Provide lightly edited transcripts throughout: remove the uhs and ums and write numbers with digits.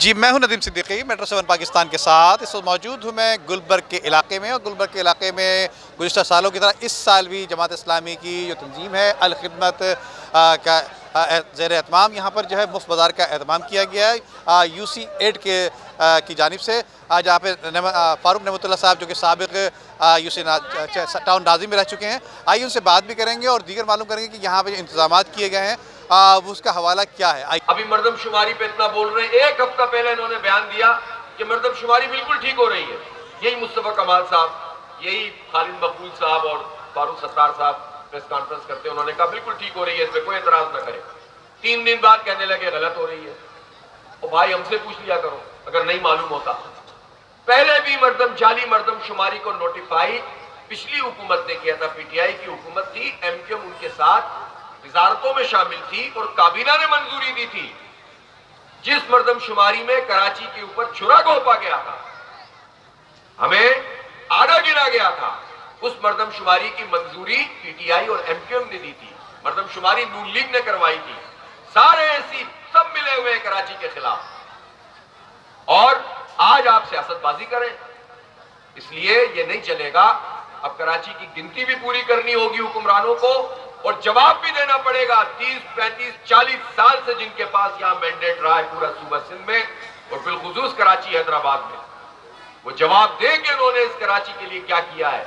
जी, मैं हूं नदीम सिद्दीकी, मेट्रो 7 पाकिस्तान के साथ। इस वक्त मौजूद हूं मैं गुलबर्ग के इलाके में, और गुलबर्ग के इलाके में गुज़िश्ता सालों की तरह इस साल भी जमात इस्लामी की जो तंजीम है अल खिदमत का ज़ेर एहतमाम यहाँ पर जो है मुफ्त बाज़ार का एहतमाम किया गया है UC8 की जानिब से। जहाँ पे फ़ारूक नेमतुल्लाह साहब जो कि साबिक़ UC टाउन नाज़िम में रह चुके हैं, आइए उनसे बात भी करेंगे और दीगर मालूम करेंगे कि यहाँ पे जो इंतज़ाम किए गए हैं वो उसका हवाला क्या है। अभी मर्दमशुमारी पे इतना बोल रहे हैं, एक हफ्ता पहले इन्होंने बयान दिया कि मर्दमशुमारी बिल्कुल ठीक हो रही है। यही मुस्तफ़ा कमाल साहब, यही खालिद मकबूल साहब और फारूक सत्तार साहब प्रेस कॉन्फ्रेंस करते हैं, उन्होंने कहा बिल्कुल ठीक हो रही है, इसमें कोई एतराज ना करे। 3 दिन बाद कहने लगे गलत हो रही है। और भाई हमसे पूछ लिया करो अगर नहीं मालूम होता। पहले भी जाली मर्दमशुमारी को नोटिफाई पिछली हुकूमत ने किया था, PTI की हुकूमत थी, MQM उनके साथ वजारतों में शामिल थी और काबीना ने मंजूरी दी थी। जिस मर्दमशुमारी में कराची के ऊपर छुरा घोंपा गया था, हमें आधा गिना गया था, उस मर्दमशुमारी की मंजूरी PTI और MQM ने दी थी। मर्दमशुमारी नून लीग ने करवाई थी। सारे ऐसी सब मिले हुए हैं कराची के खिलाफ, और आज आप सियासतबाजी करें, इसलिए ये नहीं चलेगा। अब कराची की गिनती भी पूरी करनी होगी हुक्मरानों को, और जवाब भी देना पड़ेगा 30, 35, 40 साल से जिनके पास यहां मैंडेट रहा है पूरा सूबा सिंध में, और बिलखुसूस कराची हैदराबाद में। वो जवाब दें कि उन्होंने इस कराची के लिए क्या किया है,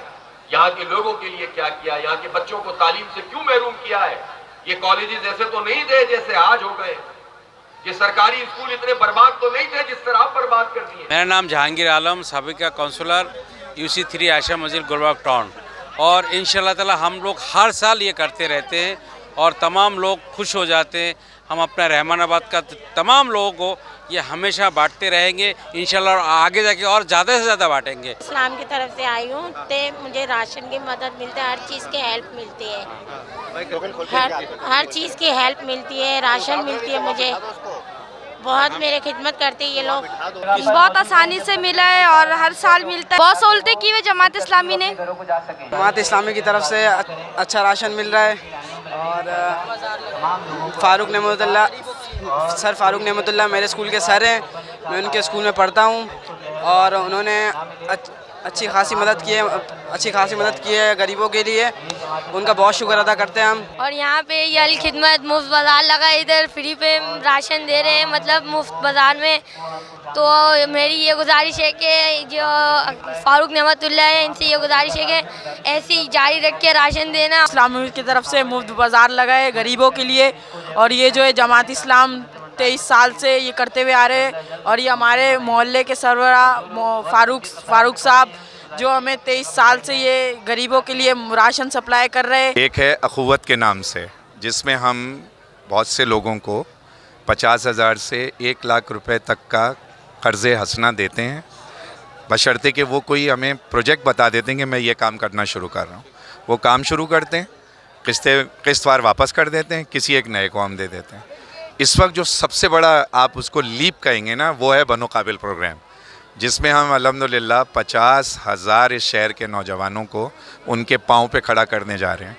यहाँ के लोगों के लिए क्या किया, यहाँ के बच्चों को तालीम से क्यों महरूम किया है। ये कॉलेजेस ऐसे तो नहीं थे जैसे आज हो गए, ये सरकारी स्कूल इतने बर्बाद तो नहीं थे जिस तरह आप बर्बाद कर दिए। मेरा नाम जहांगीर आलम, साबिका काउंसलर UC3 आयशा मस्जिद गुलबर्ग टाउन। और इंशाल्लाह ताला हम लोग हर साल ये करते रहते हैं और तमाम लोग खुश हो जाते हैं। हम अपना रहमानाबाद का तमाम लोगों को ये हमेशा बांटते रहेंगे इंशाल्लाह, और आगे जाके और ज़्यादा से ज़्यादा बांटेंगे। इस्लाम की तरफ से आई हूँ, तो मुझे राशन की मदद मिलता है, हर चीज़ की हेल्प मिलती है, हर चीज़ की हेल्प मिलती है, राशन मिलती है। मुझे बहुत मेरे खिदमत करते हैं ये लोग। बहुत आसानी से मिला है और हर साल मिलता है। बहुत सहूलतें की हुई जमात इस्लामी ने। जमात इस्लामी की तरफ से अच्छा राशन मिल रहा है, और सर फारूक नेमतुल्लाह मेरे स्कूल के सर हैं, मैं उनके स्कूल में पढ़ता हूँ, और उन्होंने अच्छी खासी मदद की है गरीबों के लिए। उनका बहुत शुक्र अदा करते हैं हम। और यहाँ पे ये अल खिदमत मुफ्त बाज़ार लगा है, इधर फ्री पे राशन दे रहे हैं, मतलब मुफ्त बाज़ार में। तो मेरी ये गुजारिश है कि जो फारूक नेमतुल्लाह है, इनसे ये गुजारिश है कि ऐसे ही जारी रख के राशन देना। इस्लामी की तरफ से मुफ्त बाज़ार लगा है गरीबों के लिए, और ये जो है जमात इस्लाम 23 साल से ये करते हुए आ रहे हैं, और ये हमारे मोहल्ले के सरबरा फारूक साहब जो हमें 23 साल से ये गरीबों के लिए राशन सप्लाई कर रहे हैं। एक है अखुवत के नाम से, जिसमें हम बहुत से लोगों को 50,000 से 1 लाख रुपए तक का कर्ज़े हसना देते हैं, बशर्ते कि वो कोई हमें प्रोजेक्ट बता देते हैं कि मैं ये काम करना शुरू कर रहा हूँ। वो काम शुरू करते हैं, किस्तवार वापस कर देते हैं, किसी एक नए को हम दे देते हैं। इस वक्त जो सबसे बड़ा आप उसको लीप कहेंगे ना, वो है बनो काबिल प्रोग्राम, जिसमें हम अल्हम्दुलिल्लाह 50,000 इस शहर के नौजवानों को उनके पाँव पे खड़ा करने जा रहे हैं,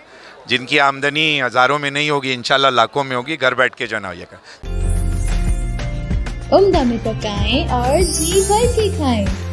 जिनकी आमदनी हज़ारों में नहीं होगी, इंशाल्लाह लाखों में होगी। घर बैठ के जनाइएगा। उम्दा में पकाएं और जी भर के खाएं।